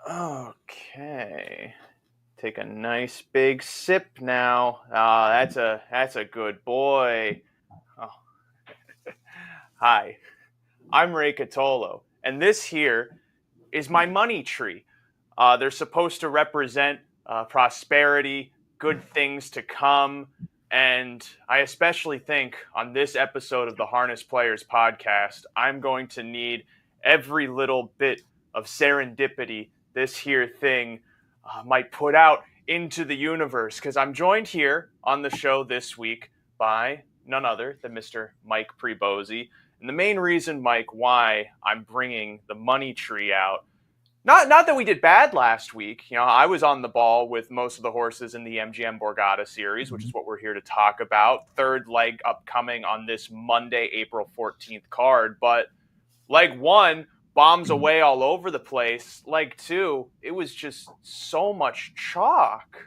Okay. Take a nice big sip now. That's a good boy. Oh, hi, I'm Ray Cotolo, and this here is my money tree. They're supposed to represent prosperity, good things to come, and I especially think on this episode of the Harness Players podcast, I'm going to need every little bit of serendipity this here thing might put out into the universe. Because I'm joined here on the show this week by none other than Mr. Mike Prebosi. And the main reason, Mike, why I'm bringing the money tree out, not that we did bad last week. I was on the ball with most of the horses in the MGM Borgata series, which is what we're here to talk about. Third leg upcoming on this Monday, April 14th card. But leg one, bombs away all over the place. Leg two, it was just so much chalk.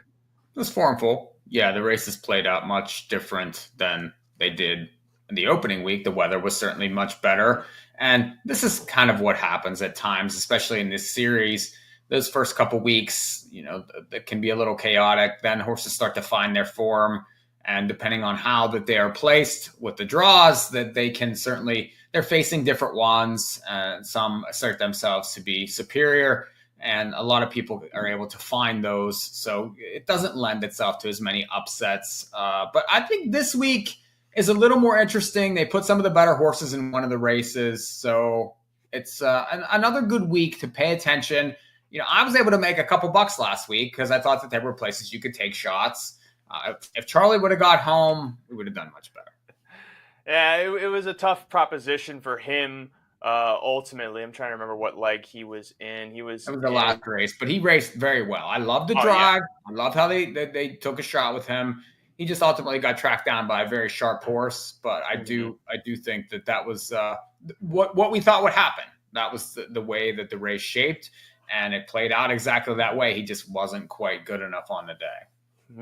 It was formful. Yeah, the races played out much different than they did in the opening week. The weather was certainly much better. And this is kind of what happens at times, especially in this series. Those first couple weeks, it can be a little chaotic. Then horses start to find their form. And depending on how that they are placed with the draws, that they can certainly, they're facing different ones. Some assert themselves to be superior, and a lot of people are able to find those. So it doesn't lend itself to as many upsets. But I think this week is a little more interesting. They put some of the better horses in one of the races. So it's another good week to pay attention. I was able to make a couple bucks last week because I thought that there were places you could take shots. If Charlie would have got home, we would have done much better. Yeah, it was a tough proposition for him. Ultimately, I'm trying to remember what leg he was in. It was the last race, but he raced very well. I love the drive. Yeah. I loved how they took a shot with him. He just ultimately got tracked down by a very sharp horse, but I do think that was what we thought would happen. That was the way that the race shaped, and it played out exactly that way. He just wasn't quite good enough on the day.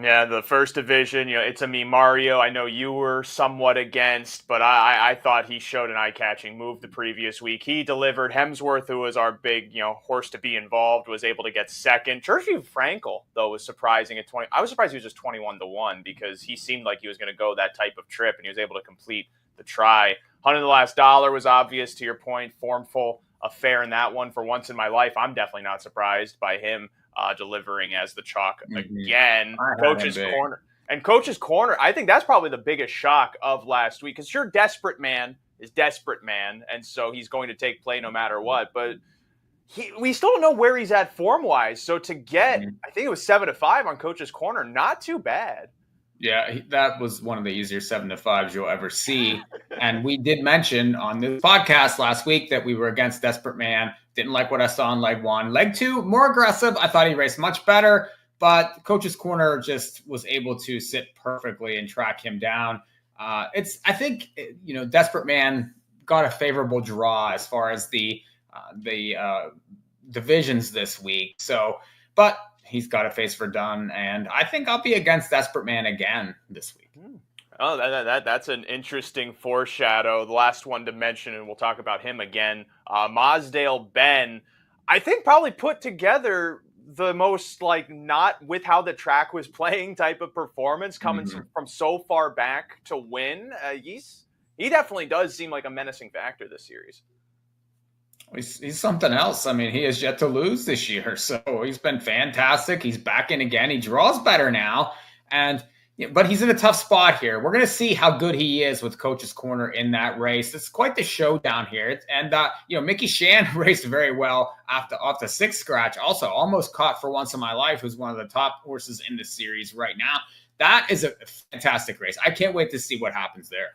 Yeah, the first division, it's a me Mario. I know you were somewhat against, but I thought he showed an eye-catching move the previous week. He delivered. Hemsworth, who was our big, horse to be involved, was able to get second. Jersey Frankel, though, was surprising at 20. I was surprised he was just 21-1 because he seemed like he was going to go that type of trip, and he was able to complete the try. $100 the last dollar was obvious, to your point. Formful affair in that one. For once in my life, I'm definitely not surprised by him delivering as the chalk again. Coach's corner. And Coach's corner, I think that's probably the biggest shock of last week. Because sure, Desperate Man is Desperate Man, and so he's going to take play no matter what. But we still don't know where he's at form-wise. So to get, I think it was 7-5 on Coach's corner, not too bad. Yeah, that was one of the easier 7-5s you'll ever see. And we did mention on this podcast last week that we were against Desperate Man. Didn't like what I saw in leg one. Leg two, more aggressive. I thought he raced much better, but Coach's corner just was able to sit perfectly and track him down. I think Desperate Man got a favorable draw as far as the divisions this week. So, but he's got a face for done, and I think I'll be against Desperate Man again this week. Oh, that's an interesting foreshadow. The last one to mention, and we'll talk about him again, Mosdale Ben, I think probably put together the most, not with how the track was playing type of performance, coming from so far back to win. He definitely does seem like a menacing factor this series. He's something else. I mean, he has yet to lose this year, so he's been fantastic. He's back in again. He draws better now, but he's in a tough spot here. We're going to see how good he is with Coach's corner in that race. It's quite the showdown here. And Mickey Shan raced very well off the sixth scratch. Also, almost caught For Once in My Life, who's one of the top horses in the series right now. That is a fantastic race. I can't wait to see what happens there.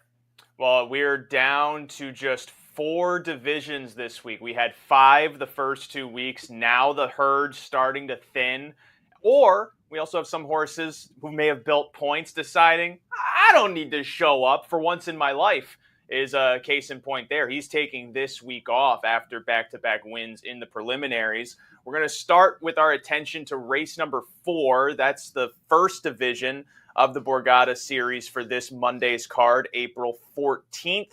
Well, we're down to just 4 divisions this week. We had 5 the first 2 weeks. Now the herd's starting to thin. Or we also have some horses who may have built points deciding, I don't need to show up. For Once in My Life is a case in point there. He's taking this week off after back-to-back wins in the preliminaries. We're going to start with our attention to race number 4. That's the first division of the Borgata series for this Monday's card, April 14th.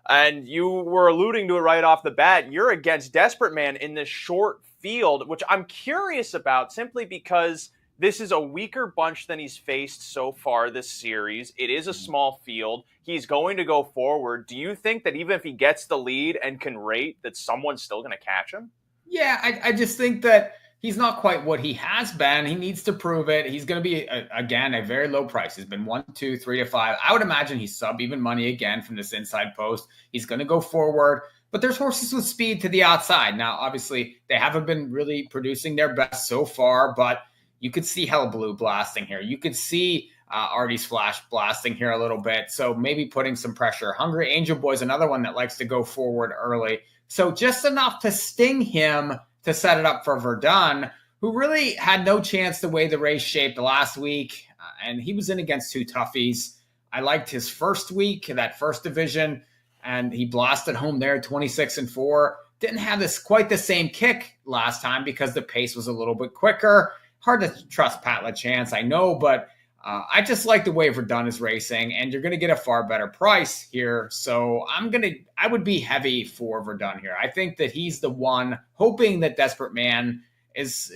And you were alluding to it right off the bat. You're against Desperate Man in this short field, which I'm curious about simply because this is a weaker bunch than he's faced so far this series. It is a small field. He's going to go forward. Do you think that even if he gets the lead and can rate, that someone's still going to catch him? Yeah, I just think that he's not quite what he has been. He needs to prove it. He's going to be, again, a very low price. He's been 1, 2, 3 to 5. I would imagine he's sub even money again from this inside post. He's going to go forward. But there's horses with speed to the outside. Now, obviously, they haven't been really producing their best so far, but you could see Hullabaloo blasting here. You could see Artie's Flash blasting here a little bit. So maybe putting some pressure. Hungry Angel Boy is another one that likes to go forward early. So just enough to sting him to set it up for Verdun, who really had no chance the way the race shaped last week. And he was in against two toughies. I liked his first week, that first division, and he blasted home there 26-4. Didn't have this quite the same kick last time because the pace was a little bit quicker. Hard to trust Pat LaChance, I know, but I just like the way Verdun is racing, and you're going to get a far better price here. So I would be heavy for Verdun here. I think that he's the one, hoping that Desperate Man is,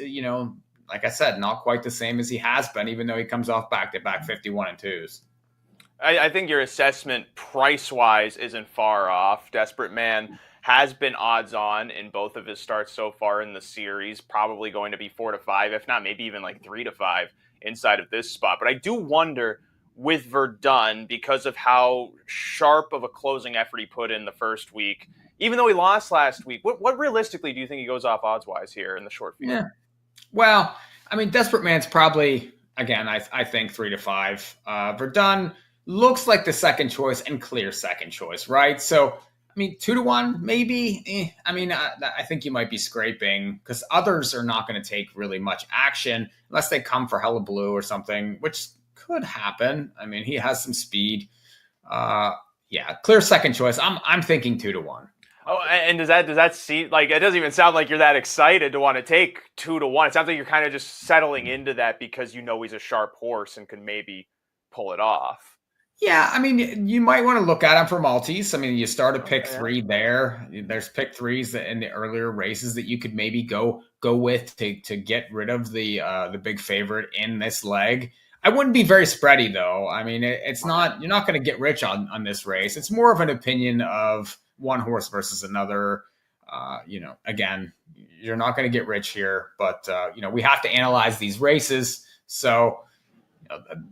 like I said, not quite the same as he has been, even though he comes off back-to-back 51 and 2s. I think your assessment price-wise isn't far off. Desperate Man has been odds on in both of his starts so far in the series, probably going to be 4 to 5, if not maybe even like 3 to 5 inside of this spot. But I do wonder with Verdun, because of how sharp of a closing effort he put in the first week, even though he lost last week, what realistically do you think he goes off odds-wise here in the short field? Yeah. Well, I mean, Desperate Man's probably, again, I think 3 to 5. Verdun looks like the second choice and clear second choice, right? So, I mean, 2 to 1, maybe. I think you might be scraping because others are not going to take really much action unless they come for Hullabaloo or something, which could happen. I mean, he has some speed. Clear second choice. I'm thinking 2 to 1. Oh, and does that seem like, it doesn't even sound like you're that excited to want to take 2 to 1. It sounds like you're kind of just settling into that because you know he's a sharp horse and can maybe pull it off. Yeah, I mean, you might want to look at him for Maltese. I mean, you start a pick 3 there. There's pick 3s that in the earlier races that you could maybe go with to get rid of the big favorite in this leg. I wouldn't be very spready though. I mean, it's not, you're not going to get rich on this race. It's more of an opinion of one horse versus another. Again, you're not going to get rich here, but we have to analyze these races. So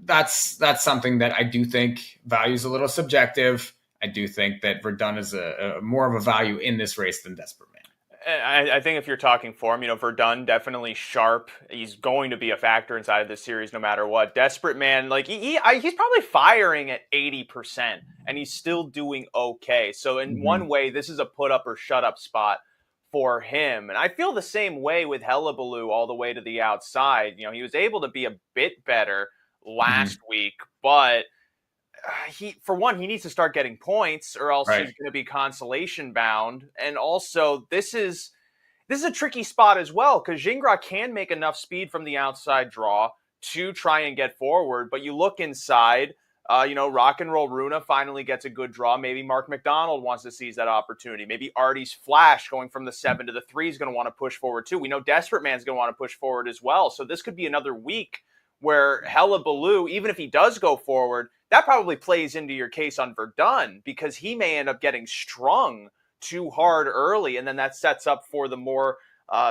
that's something that I do think value is a little subjective. I do think that Verdun is a more of a value in this race than Desperate Man. I think if you're talking form, Verdun definitely sharp. He's going to be a factor inside of this series no matter what. Desperate Man, like he's probably firing at 80% and he's still doing okay. So in one way, this is a put up or shut up spot for him. And I feel the same way with Hullabaloo all the way to the outside. He was able to be a bit better last week, but he needs to start getting points or else he's going to be consolation bound. And also this is a tricky spot as well because Gingras can make enough speed from the outside draw to try and get forward, but you look inside, Rock and Roll Runa finally gets a good draw. Maybe Mark McDonald wants to seize that opportunity. Maybe Artie's Flash going from the 7 to the 3 is going to want to push forward too. We know Desperate Man's going to want to push forward as well. So this could be another week where Hullabaloo, even if he does go forward, that probably plays into your case on Verdun because he may end up getting strung too hard early, and then that sets up for the more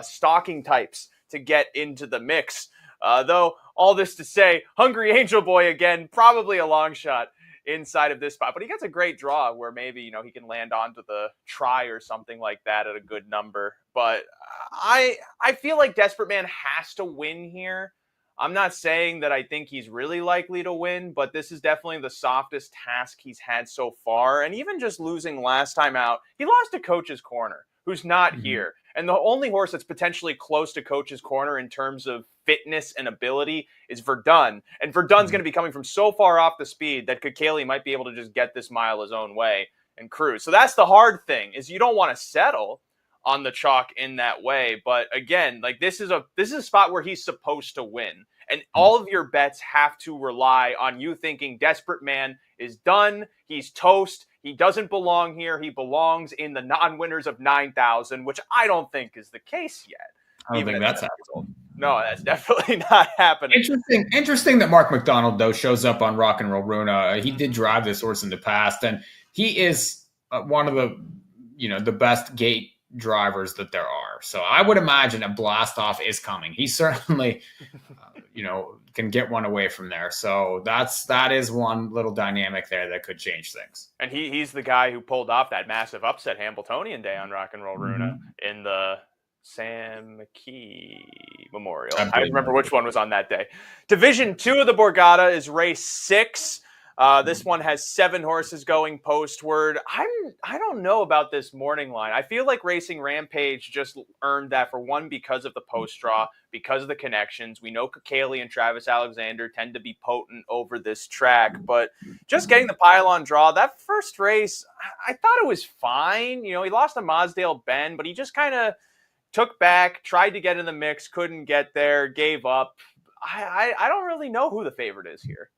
stalking types to get into the mix. Though, all this to say, Hungry Angel Boy, again, probably a long shot inside of this spot, but he gets a great draw where maybe, he can land onto the try or something like that at a good number. But I feel like Desperate Man has to win here. I'm not saying that I think he's really likely to win, but this is definitely the softest task he's had so far. And even just losing last time out, he lost to Coach's Corner, who's not here. And the only horse that's potentially close to Coach's Corner in terms of fitness and ability is Verdun. And Verdun's going to be coming from so far off the speed that Kakeli might be able to just get this mile his own way and cruise. So that's the hard thing, is you don't want to settle on the chalk in that way. But again, like this is a spot where he's supposed to win. And all of your bets have to rely on you thinking Desperate Man is done. He's toast. He doesn't belong here. He belongs in the non-winners of 9,000, which I don't think is the case yet. I don't even think at that's 7 years old. happening. No, that's definitely not happening. Interesting that Mark McDonald though shows up on Rock and Roll Runa. He did drive this horse in the past, and he is one of the best gate drivers that there are. So I would imagine a blast off is coming. He certainly can get one away from there. So that is one little dynamic there that could change things. And he's the guy who pulled off that massive upset Hambletonian day on Rock and Roll Runa in the Sam McKee Memorial. I remember which one was on that day. Division 2 of the Borgata is race 6. This one has 7 horses going postward. I don't know about this morning line. I feel like Racing Rampage just earned that, for one, because of the post draw, because of the connections. We know Kakali and Travis Alexander tend to be potent over this track, but just getting the pylon draw, that first race, I thought it was fine. He lost to Mosdale Ben, but he just kind of took back, tried to get in the mix, couldn't get there, gave up. I don't really know who the favorite is here.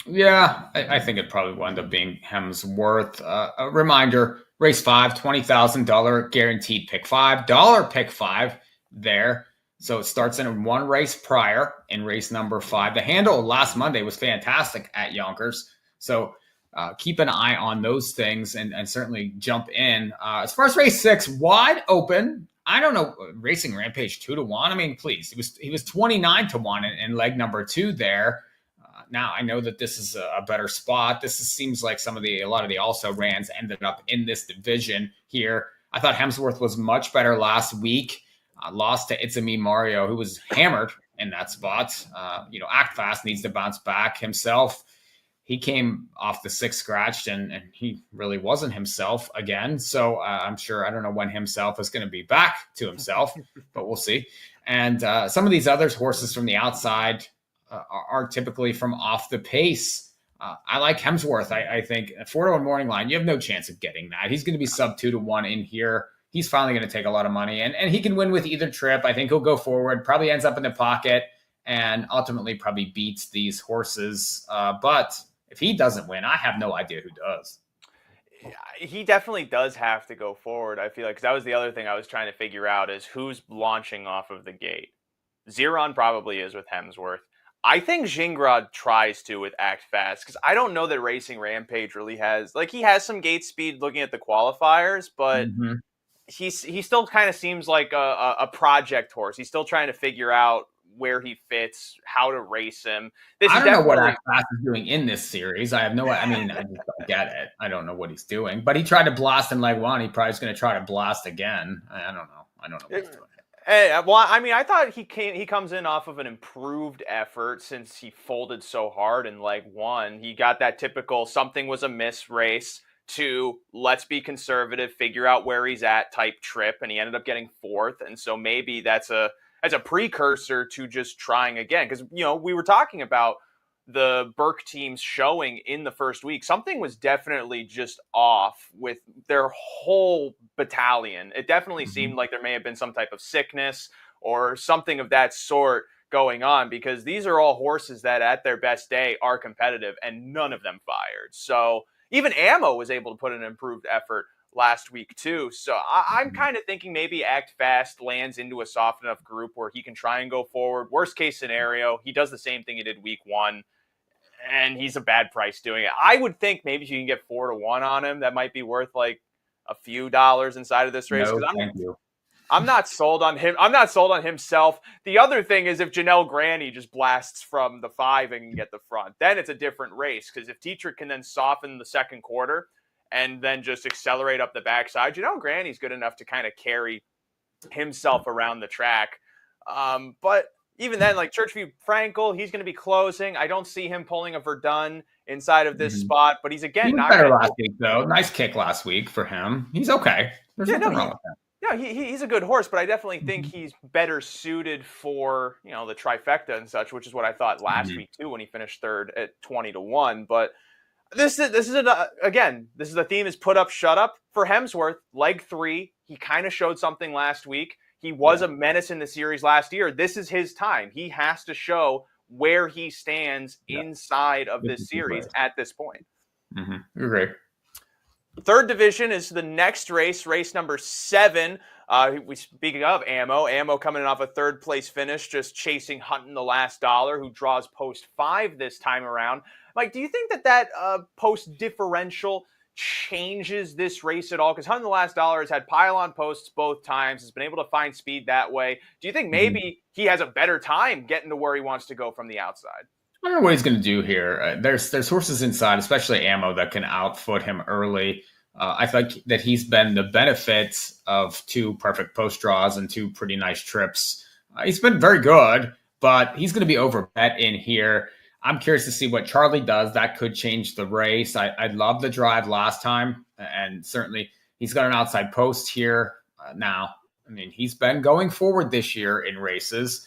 Yeah, I think it probably will end up being Hemsworth. A reminder, race 5, $20,000 guaranteed pick 5, pick 5 there. So it starts in one race prior, in race number 5. The handle last Monday was fantastic at Yonkers. So keep an eye on those things and certainly jump in. As far as race 6, wide open. I don't know, Racing Rampage 2-1. I mean, please, he was 29-1 in leg number 2 there. Now I know that this is a better spot. Seems like a lot of the also rans ended up in this division here. I thought Hemsworth was much better last week. Lost to It's a Me Mario, who was hammered in that spot. Act Fast needs to bounce back himself. He came off the 6 scratched and he really wasn't himself again. So I'm sure, I don't know when himself is going to be back to himself, but we'll see. And some of these other horses from the outside are typically from off the pace. I like Hemsworth. I think at 4-1 morning line, you have no chance of getting that. He's going to be sub 2-1 in here. He's finally going to take a lot of money, and he can win with either trip. I think he'll go forward, probably ends up in the pocket, and ultimately probably beats these horses. But if he doesn't win, I have no idea who does. He definitely does have to go forward, I feel like, because that was the other thing I was trying to figure out, is who's launching off of the gate. Zeron probably is with Hemsworth. I think Gingrad tries to with Act Fast, because I don't know that Racing Rampage really has, he has some gate speed looking at the qualifiers, but he still kind of seems like a project horse. He's still trying to figure out where he fits, how to race him. I don't know what Act Fast is doing in this series. I just don't get it. I don't know what he's doing, but he tried to blast in leg 1. He probably is going to try to blast again. I don't know. I don't know what he's doing. I thought he comes in off of an improved effort since he folded so hard in leg 1. He got that typical something was amiss race to let's be conservative, figure out where he's at type trip, and he ended up getting 4th. And so maybe that's a precursor to just trying again, because we were talking about the Burke teams showing in the first week. Something was definitely just off with their whole battalion. It definitely seemed like there may have been some type of sickness or something of that sort going on, because these are all horses that at their best day are competitive, and none of them fired. So even Ammo was able to put an improved effort last week too. So I'm kind of thinking maybe Act Fast lands into a soft enough group where he can try and go forward. Worst case scenario, he does the same thing he did week 1, and he's a bad price doing it. I would think maybe if you can get 4-1 on him, that might be worth a few dollars inside of this race. No, thank you. I'm not sold on him. I'm not sold on himself. The other thing is if Janelle Granny just blasts from the 5 and can get the front, then it's a different race. Because if Tetrick can then soften the second quarter and then just accelerate up the backside, Janelle Granny's good enough to kind of carry himself around the track. But even then, Churchview Frankel, he's going to be closing. I don't see him pulling a Verdun inside of this spot, but he's again not better last week though. Nice kick last week for him. He's okay. There's nothing wrong with that. Yeah, he's a good horse, but I definitely think he's better suited for the trifecta and such, which is what I thought last week too when he finished 3rd at 20-1. But this is the theme is put up, shut up for Hemsworth. Leg 3, he kind of showed something last week. He was a menace in the series last year. This is his time. He has to show where he stands inside of this series at this point. Agree. Third division is the next race number 7. Speaking of Ammo coming off a third place finish, just chasing Hunting the Last Dollar, who draws post 5 this time around. Mike, do you think that post differential changes this race at all? Because Hunting the Last Dollar has had pylon posts both times, has been able to find speed that way. Do you think maybe he has a better time getting to where he wants to go from the outside? I don't know what he's going to do here. There's horses inside, especially Ammo, that can outfoot him early. I think that he's been the benefit of 2 perfect post draws and 2 pretty nice trips. He's been very good, but he's going to be overbet in here. I'm curious to see what Charlie does. That could change the race. I love the drive last time, and certainly he's got an outside post here now. I mean, he's been going forward this year in races.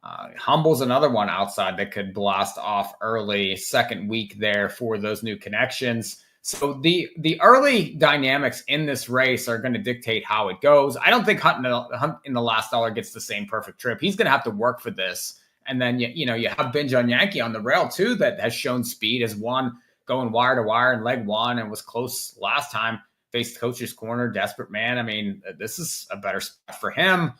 Humble's another one outside that could blast off early, second week there for those new connections. So the early dynamics in this race are going to dictate how it goes. I don't think Hunt in the Last Dollar gets the same perfect trip. He's going to have to work for this. And then, you have Binge on Yankee on the rail, too, that has shown speed, has won going wire to wire in leg 1 and was close last time, faced Coach's Corner, desperate man. I mean, this is a better spot for him.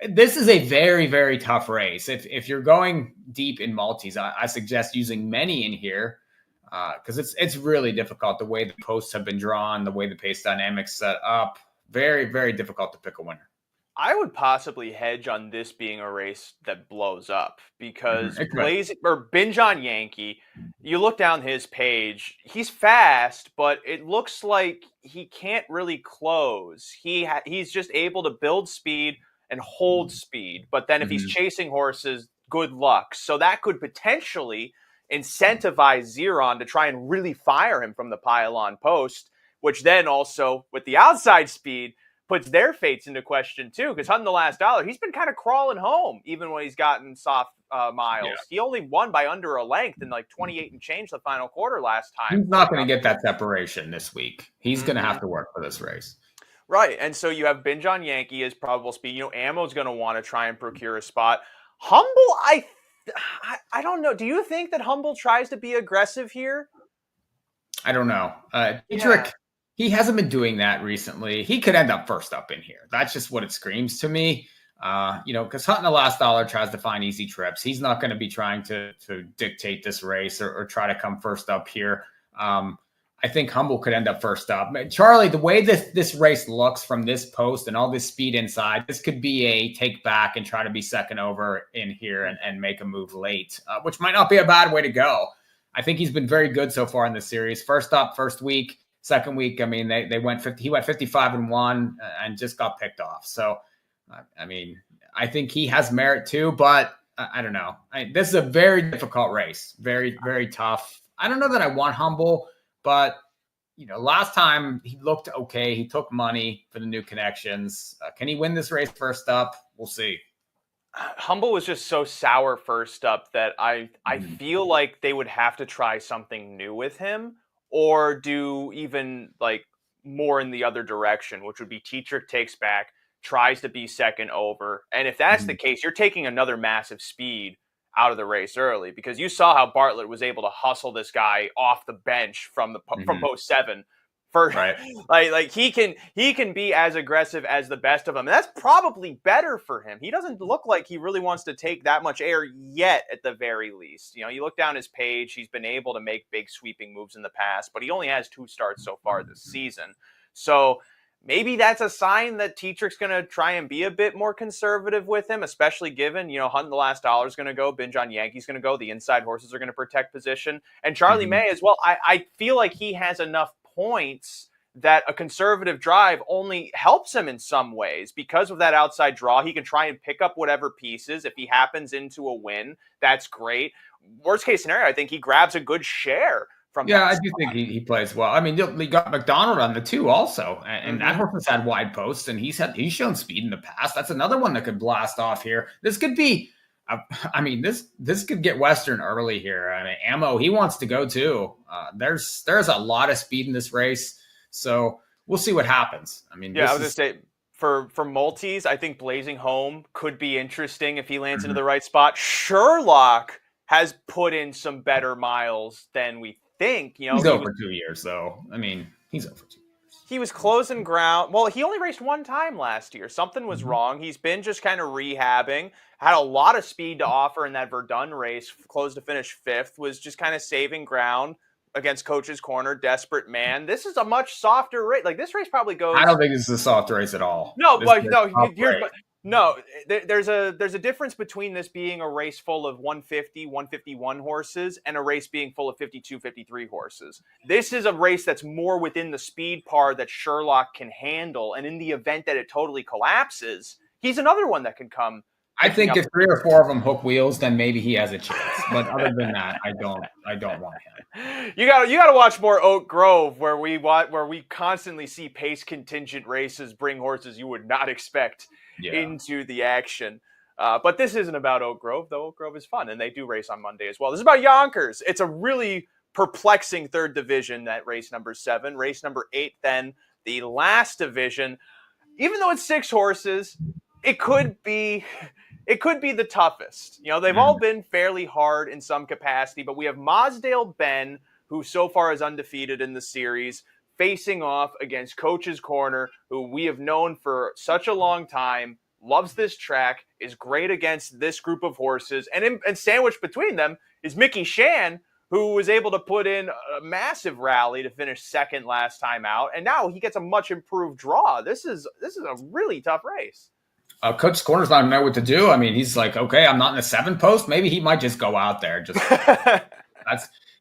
This is a very, very tough race. If you're going deep in multis, I suggest using many in here because it's really difficult the way the posts have been drawn, the way the pace dynamics set up. Very, very difficult to pick a winner. I would possibly hedge on this being a race that blows up because Binge on Yankee, you look down his page, he's fast, but it looks like he can't really close. He's just able to build speed and hold speed. But then if he's chasing horses, good luck. So that could potentially incentivize Zeron to try and really fire him from the pylon post, which then also, with the outside speed, puts their fates into question too. Because Hunting the Last Dollar, he's been kind of crawling home, even when he's gotten soft miles. Yeah. He only won by under a length in like 28 and change the final quarter last time. He's not going to get that separation this week. He's going to have to work for this race. Right, and so you have Binge on Yankee as probable speed. Ammo's going to want to try and procure a spot. Humble, I don't know. Do you think that Humble tries to be aggressive here? I don't know. Dietrich, he hasn't been doing that recently. He could end up first up in here. That's just what it screams to me. Because Hunting the Last Dollar tries to find easy trips. He's not going to be trying to dictate this race or try to come first up here. I think Humble could end up first up. Charlie, the way this race looks from this post and all this speed inside, this could be a take back and try to be second over in here and make a move late, which might not be a bad way to go. I think he's been very good so far in the series. First up, first week, second week. I mean, he went 55-1 and just got picked off. So, I mean, I think he has merit too, but I don't know. This is a very difficult race. Very, very tough. I don't know that I want Humble. But, last time he looked okay. He took money for the new connections. Can he win this race first up? We'll see. Humble was just so sour first up that I feel like they would have to try something new with him or do even like more in the other direction, which would be Dietrich takes back, tries to be second over. And if that's the case, you're taking another massive speed out of the race early because you saw how Bartlett was able to hustle this guy off the bench from post 7 for right. like he can be as aggressive as the best of them. And that's probably better for him. He doesn't look like he really wants to take that much air yet at the very least. You look down his page, he's been able to make big sweeping moves in the past, but he only has 2 starts so far this season. So maybe that's a sign that Dietrich's going to try and be a bit more conservative with him, especially given, Hunting the Last Dollar is going to go, Binge on Yankee's going to go, the inside horses are going to protect position, and Charlie May as well. I feel like he has enough points that a conservative drive only helps him in some ways. Because of that outside draw, he can try and pick up whatever pieces. If he happens into a win, that's great. Worst case scenario, I think he grabs a good share. I do think he plays well. I mean, he got McDonald on the 2 also, and that horse has had wide posts, and he's shown speed in the past. That's another one that could blast off here. This could be, this could get Western early here. I mean, Ammo, he wants to go too. There's a lot of speed in this race, so we'll see what happens. I mean, I was gonna say for multis, I think Blazing Home could be interesting if he lands into the right spot. Sherlock has put in some better miles than we think. He's over 2 years, though. I mean, he's over 2 years. He was closing ground. Well, he only raced one time last year. Something was wrong. He's been just kind of rehabbing. Had a lot of speed to offer in that Verdun race. Closed to finish fifth. Was just kind of saving ground against Coach's Corner. Desperate man. This is a much softer race. Like this race probably goes. I don't think this is a soft race at all. No, This but is no. a tough Here's race. no. There's a difference between this being a race full of 150, 151 horses and a race being full of 52, 53 horses. This is a race that's more within the speed par that Sherlock can handle. And in the event that it totally collapses, he's another one that can come. I think if 3 or 4 of them hook wheels, then maybe he has a chance. But other than that, I don't want him. You got to watch more Oak Grove, where we constantly see pace contingent races bring horses you would not expect into the action. But this isn't about Oak Grove, though Oak Grove is fun, and they do race on Monday as well. This is about Yonkers. It's a really perplexing third division, that race number 7. Race number 8, then, the last division. Even though it's 6 horses, it could be the toughest. You know, they've all been fairly hard in some capacity, but we have Mosdale Ben, who so far is undefeated in the series, facing off against Coach's Corner, who we have known for such a long time, loves this track, is great against this group of horses, and sandwiched between them is Mickey Shan, who was able to put in a massive rally to finish second last time out, and now he gets a much improved draw. This is a really tough race. Coach's Corner's not know what to do. I mean, he's like, okay, I'm not in the 7 post. Maybe he might just go out there. Just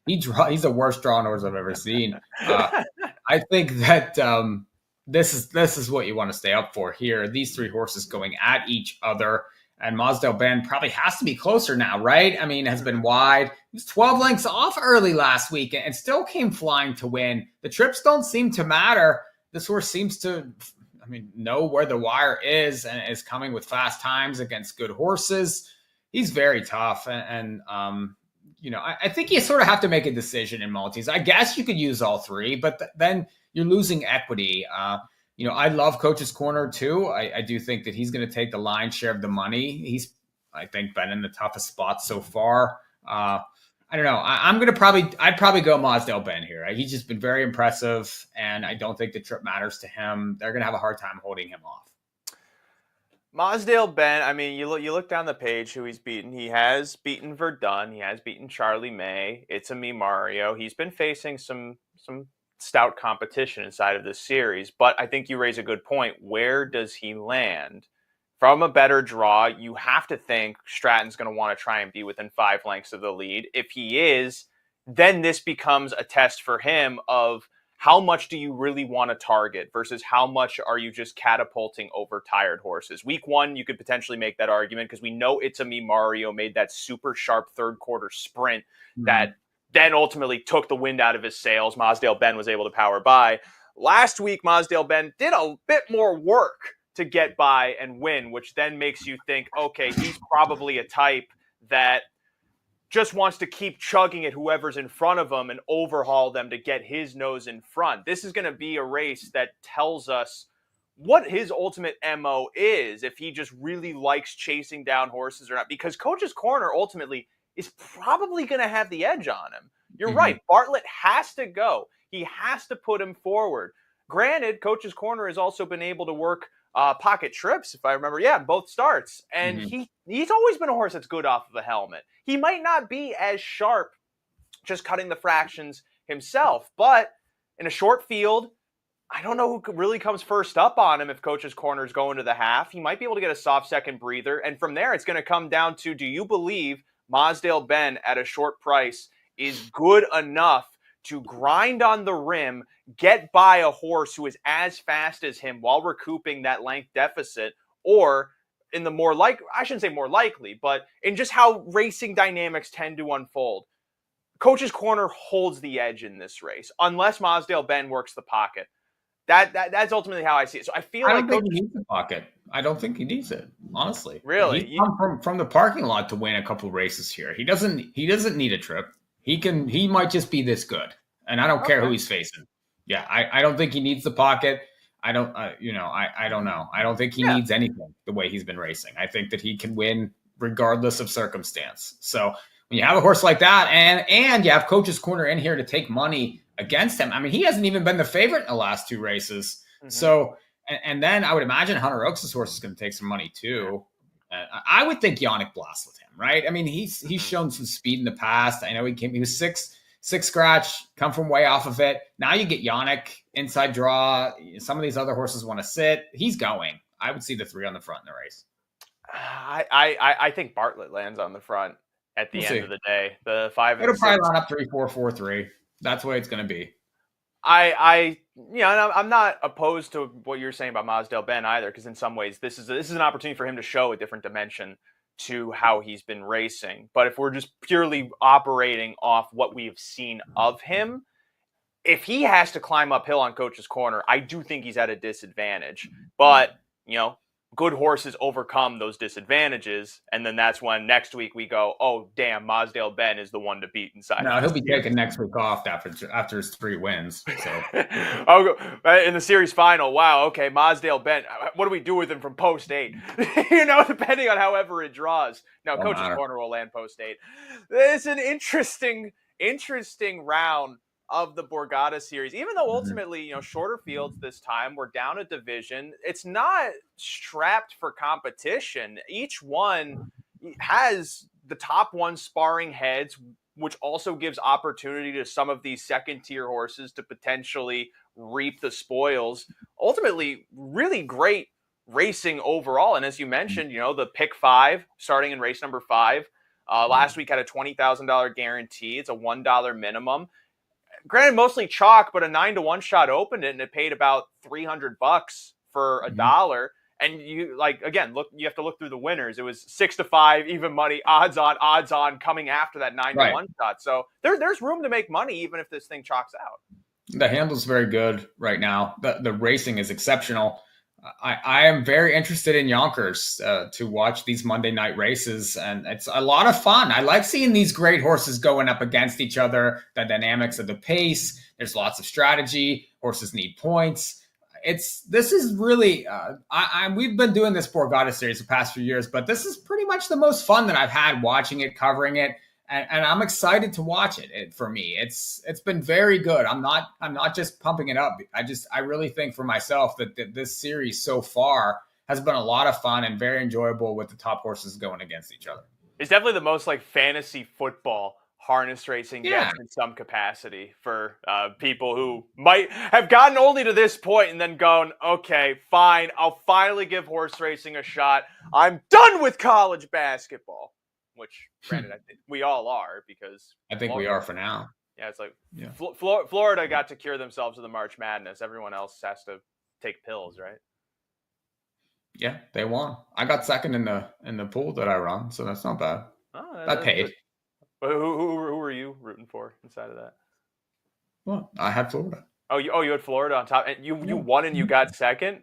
he's the worst drawing horse I've ever seen. I think that this is what you want to stay up for here. These 3 horses going at each other, and Mosdale Ben probably has to be closer now, right? I mean, has been wide. He was 12 lengths off early last week and still came flying to win. The trips don't seem to matter. This horse seems to, know where the wire is and is coming with fast times against good horses. He's very tough. And I think you sort of have to make a decision in multis. I guess you could use all 3, but then you're losing equity. I love Coach's Corner too. I do think that he's going to take the lion's share of the money. He's, I think, been in the toughest spot so far. I don't know. I'd probably go Mosdale Ben here. He's just been very impressive, and I don't think the trip matters to him. They're going to have a hard time holding him off. Mosdale Ben, you look down the page who he's beaten. He has beaten Verdun. He has beaten Charlie May. It's a me Mario. He's been facing some stout competition inside of this series, but I think you raise a good point. Where does he land? From a better draw, you have to think Stratton's going to want to try and be within 5 lengths of the lead. If he is, then this becomes a test for him of how much do you really want to target versus how much are you just catapulting over tired horses. Week 1, you could potentially make that argument because we know It's a Me Mario made that super sharp third quarter sprint that then ultimately took the wind out of his sails. Mosdale Ben was able to power by. Last week, Mosdale Ben did a bit more work to get by and win, which then makes you think, okay, he's probably a type that just wants to keep chugging at whoever's in front of him and overhaul them to get his nose in front. This is going to be a race that tells us what his ultimate MO is, if he just really likes chasing down horses or not, because Coach's Corner ultimately is probably going to have the edge on him. You're right. Bartlett has to go. He has to put him forward. Granted, Coach's Corner has also been able to work pocket trips, if I remember. Yeah, both starts. And he's always been a horse that's good off of a helmet. He might not be as sharp just cutting the fractions himself, but in a short field, I don't know who really comes first up on him if Coach's Corner is going to the half. He might be able to get a soft second breather. And from there, it's going to come down to, do you believe Mosdale Ben at a short price is good enough to grind on the rim, get by a horse who is as fast as him while recouping that length deficit, or in the I shouldn't say more likely, but in just how racing dynamics tend to unfold, Coach's Corner holds the edge in this race, unless Mosdale Ben works the pocket. That's ultimately how I see it. So I feel like I don't think he needs the pocket. I don't think he needs it, honestly. Really? He's come from the parking lot to win a couple races here. He doesn't need a trip. He might just be this good. And I don't care who he's facing. Yeah, I don't think he needs the pocket. I don't know. I don't think he needs anything the way he's been racing. I think that he can win regardless of circumstance. So when you have a horse like that and you have Coach's Corner in here to take money, against him. I mean, he hasn't even been the favorite in the last 2 races. Mm-hmm. So, and then I would imagine Hunter Oaks' horse is going to take some money too. I would think Yannick Blas with him, right? I mean, he's shown some speed in the past. I know he was six scratch, come from way off of it. Now you get Yannick inside draw. Some of these other horses want to sit. He's going. I would see the 3 on the front in the race. I think Bartlett lands on the front at the end of the day. The 5 and It'll 6. probably line up 3, 4, 4, 3. That's the way it's going to be. I'm not opposed to what you're saying about Masdale Ben either, because in some ways this is an opportunity for him to show a different dimension to how he's been racing. But if we're just purely operating off what we've seen of him, if he has to climb uphill on Coach's Corner, I do think he's at a disadvantage. But, good horses overcome those disadvantages, and then that's when next week we go, oh, damn, Masdale Ben is the one to beat inside. No, he'll be taking next week off after his 3 wins. So I'll go in the series final. Wow, okay, Masdale Ben. What do we do with him from post 8? Depending on however it draws. No, Coach's Corner will land post 8. It's an interesting round of the Borgata series, even though ultimately, shorter fields this time, we're down a division. It's not strapped for competition. Each one has the top one sparring heads, which also gives opportunity to some of these second-tier horses to potentially reap the spoils. Ultimately, really great racing overall. And as you mentioned, the pick 5 starting in race number 5 last week had a $20,000 guarantee. It's a $1 minimum. Granted, mostly chalk, but a 9-1 shot opened it, and it paid about $300 for $1. And you you have to look through the winners. It was 6-5, even money, odds on coming after that 9-1 shot. So there's room to make money even if this thing chalks out. The handle's very good right now. The racing is exceptional. I am very interested in Yonkers to watch these Monday night races, and it's a lot of fun. I like seeing these great horses going up against each other, the dynamics of the pace. There's lots of strategy. Horses need points. This is really we've been doing this Borgata series the past few years, but this is pretty much the most fun that I've had watching it, covering it. And I'm excited to watch it. For me, it's been very good. I'm not just pumping it up. I really think for myself that this series so far has been a lot of fun and very enjoyable with the top horses going against each other. It's definitely the most like fantasy football harness racing gets in some capacity for people who might have gotten only to this point and then gone, okay, fine, I'll finally give horse racing a shot. I'm done with college basketball. Which, granted, I think we all are because I think we are for now. Yeah, it's like Florida got to cure themselves of the March Madness. Everyone else has to take pills, right? Yeah, they won. I got second in the pool that I run, so that's not bad. Oh, that paid. But who were you rooting for inside of that? Well, I had Florida. Oh, you had Florida on top, and you won and you got second.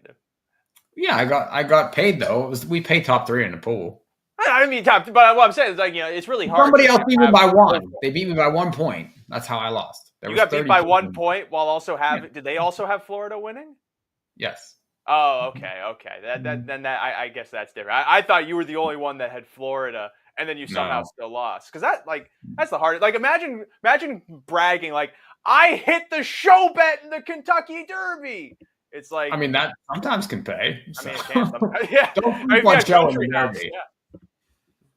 Yeah, I got paid though. We paid top 3 in the pool. I mean, top, but what I'm saying is like it's really hard. Somebody else beat me by 1. They beat me by 1 point. That's how I lost. You got beat by 1 point while also having. Yeah. Did they also have Florida winning? Yes. Oh, okay. I guess that's different. I thought you were the only one that had Florida, and then you somehow still lost. Because that's the hardest. Like imagine bragging like I hit the show bet in the Kentucky Derby. It's like that sometimes can pay. So. I mean, it can sometimes. Yeah. Don't watch Joe in the Derby. Yeah.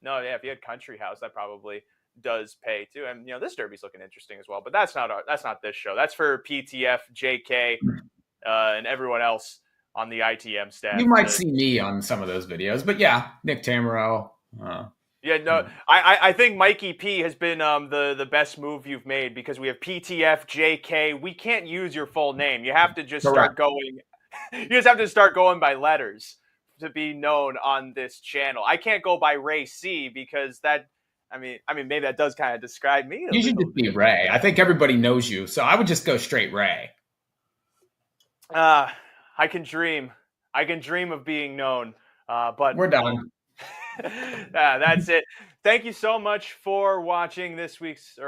No, yeah, if you had Country House, that probably does pay too. And this Derby's looking interesting as well. But that's not this show. That's for PTF, JK, and everyone else on the ITM staff. You might see me on some of those videos, but yeah, Nick Tamaro. I think Mikee P has been the best move you've made because we have PTF, JK. We can't use your full name. You have to just start going. You just have to start going by letters to be known on this channel. I can't go by Ray C because that. I mean, maybe that does kind of describe me. You should just be Ray. I think everybody knows you, so I would just go straight Ray. I can dream. I can dream of being known. But we're done. That's it. Thank you so much for watching this week's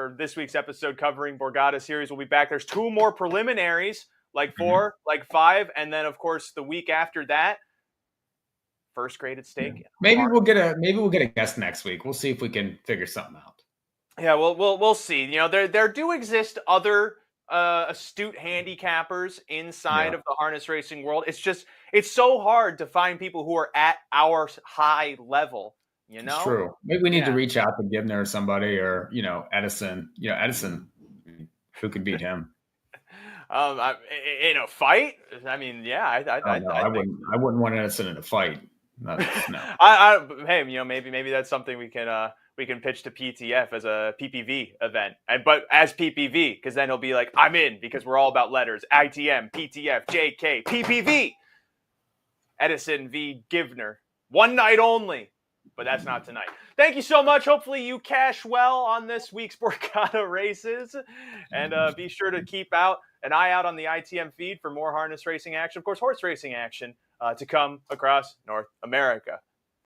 episode covering Borgata series. We'll be back. There's 2 more preliminaries, like 4, like 5, and then of course the week after that, first graded stake. Yeah. Maybe we'll get a guest next week. We'll see if we can figure something out. Yeah, we'll see. There do exist other astute handicappers inside Yeah, of the harness racing world. It's so hard to find people who are at our high level, you it's know? true. Maybe we need to Yeah. reach out to Gibner or somebody, or Edison. Edison, who could beat him? In a fight, I mean, yeah, Oh no, I I think wouldn't. I wouldn't want Edison in a fight. No. hey, maybe that's something we can pitch to PTF as a PPV event, but as PPV, because then he'll be like, I'm in, because we're all about letters: ITM, PTF, JK, PPV. Edison v. Givner, one night only, but that's not tonight. Thank you so much. Hopefully you cash well on this week's Borgata races, and be sure to keep an eye out on the ITM feed for more harness racing action, of course, horse racing action to come across North America.